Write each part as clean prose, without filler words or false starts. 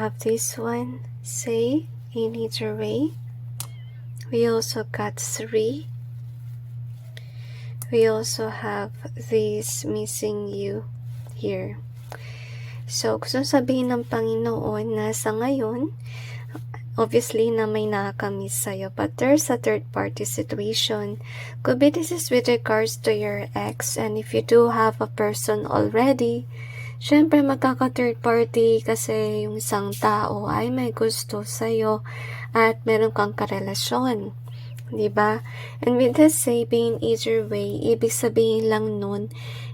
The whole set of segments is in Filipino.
have this one, say, in either way. We also got 3. We also have this missing you here. So, gusto sabihin ng Panginoon na sa ngayon, obviously na may nakakamiss sa'yo, but there's a third party situation. Could be this is with regards to your ex, and if you do have a person already, syempre magkaka third party kasi yung isang tao ay may gusto sa'yo at meron kang karelasyon. Diba? And with this saying either way, ibig sabihin lang nun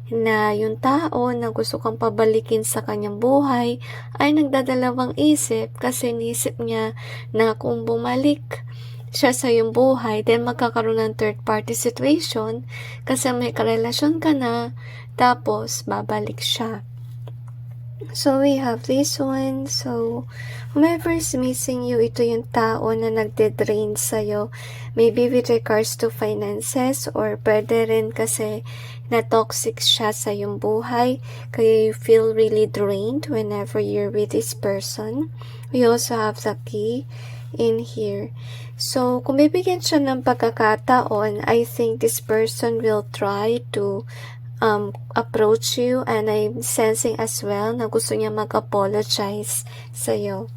na yung tao na gusto kang pabalikin sa kanyang buhay ay nagdadalawang isip kasi nisip niya na kung bumalik siya sa iyong buhay, then magkakaroon ng third party situation kasi may karelasyon ka na, tapos babalik siya. So, we have this one. So, whomever is missing you, ito yung tao na nagde-drain sa'yo. Maybe with regards to finances, or pwede rin kasi na-toxic siya sa iyong buhay. Kaya you feel really drained whenever you're with this person. We also have the key in here. So, kung bibigyan siya ng pagkakataon, I think this person will try to approach you, and I'm sensing as well na gusto niya mag-apologize sa'yo.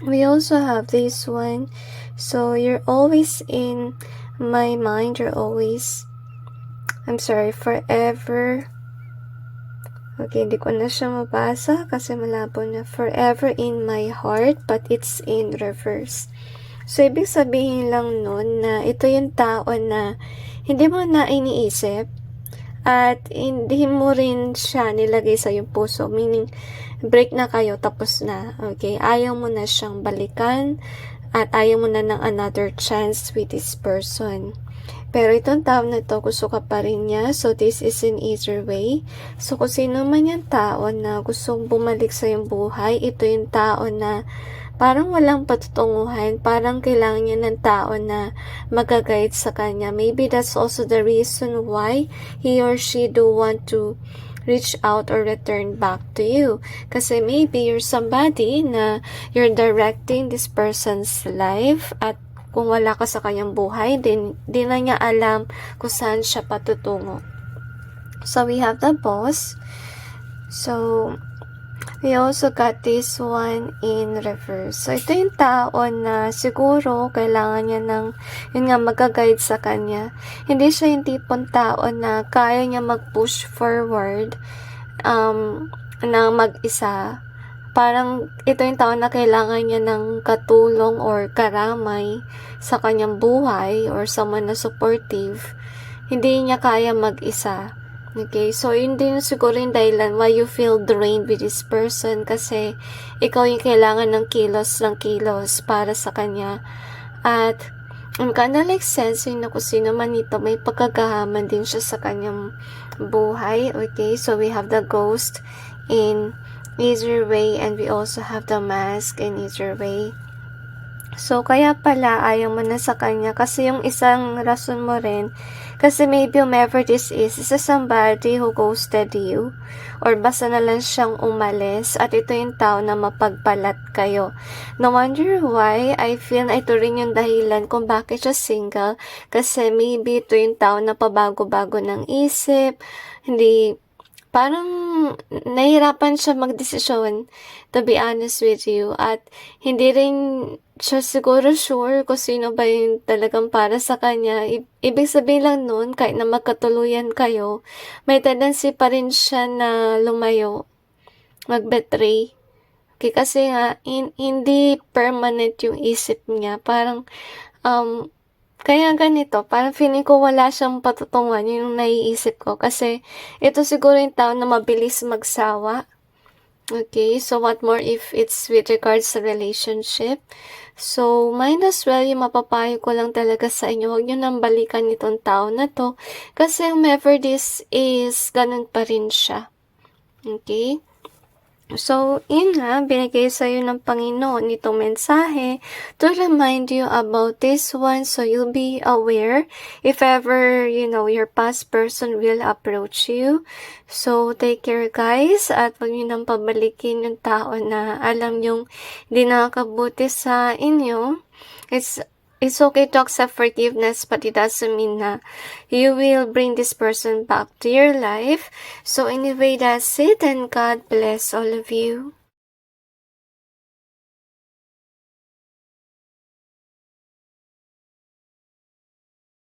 We also have this one. So, you're always in my mind. You're always, forever. Okay, hindi ko na siya mabasa kasi malabo na. Forever in my heart, but it's in reverse. So, ibig sabihin lang nun na ito yung tao na hindi mo na iniisip, at hindi mo rin siya nilagay sa iyong puso. Meaning, break na kayo, tapos na. Okay? Ayaw mo na siyang balikan, at ayaw mo na ng another chance with this person. Pero itong tao na to, gusto ka pa rin niya. So, this is in either way. So, kung sino man yung tao na gustong bumalik sa iyong buhay, ito yung tao na parang walang patutunguhan, parang kailangan niya ng tao na mag-guide sa kanya. Maybe that's also the reason why he or she do want to reach out or return back to you. Kasi maybe you're somebody na you're directing this person's life, at kung wala ka sa kanyang buhay, di na niya alam kung saan siya patutungo. So, we have the boss. So, we also got this one in reverse. So, ito yung tao na siguro kailangan niya ng, yun nga, mag-guide sa kanya. Hindi siya yung tipong tao na kaya niya mag-push forward na mag-isa. Parang ito yung tao na kailangan niya ng katulong or karamay sa kanyang buhay, or someone na supportive. Hindi niya kaya mag-isa. Okay, so yun din siguro yung dahilan why you feel drained with this person, kasi ikaw yung kailangan ng kilos para sa kanya. At I'm kinda like sensing na kung sino man ito, may pagkagahaman din siya sa kanyang buhay. Okay, so we have the ghost in either way, and we also have the mask in either way. So, kaya pala ayaw mo na sa kanya kasi yung isang rason mo rin, kasi maybe whomever this is somebody who ghosted you, or basta na lang siyang umalis, at ito yung tao na mapagpalat kayo. No wonder why I feel na ito rin yung dahilan kung bakit siya single, kasi maybe ito yung tao na pabago-bago ng isip, hindi, parang nahihirapan siya magdesisyon, to be honest with you, at hindi rin siya siguro sure kung sino ba yung talagang para sa kanya. Ibig sabihin lang nun, kahit na magkatuluyan kayo, may tendency pa rin siya na lumayo, mag-betray. Okay, kasi nga, hindi permanent yung isip niya. Parang, kaya ganito, parang feeling ko wala siyang patutungan yung naiisip ko. Kasi, ito siguro yung tao na mabilis magsawa. Okay, so what more if it's with regards sa relationship? So, might as well, yung mapapayo ko lang talaga sa inyo, huwag nyo nang balikan itong tao na to. Kasi whomever this is, ganun pa rin siya. Okay? So, yun nga, binigay sa'yo ng Panginoon itong mensahe to remind you about this one so you'll be aware if ever, your past person will approach you. So, take care guys at huwag nyo nang pabalikin yung tao na alam yung hindi nakakabuti sa inyo. It's okay to accept forgiveness, but it doesn't mean na you will bring this person back to your life. So anyway, that's it, and God bless all of you.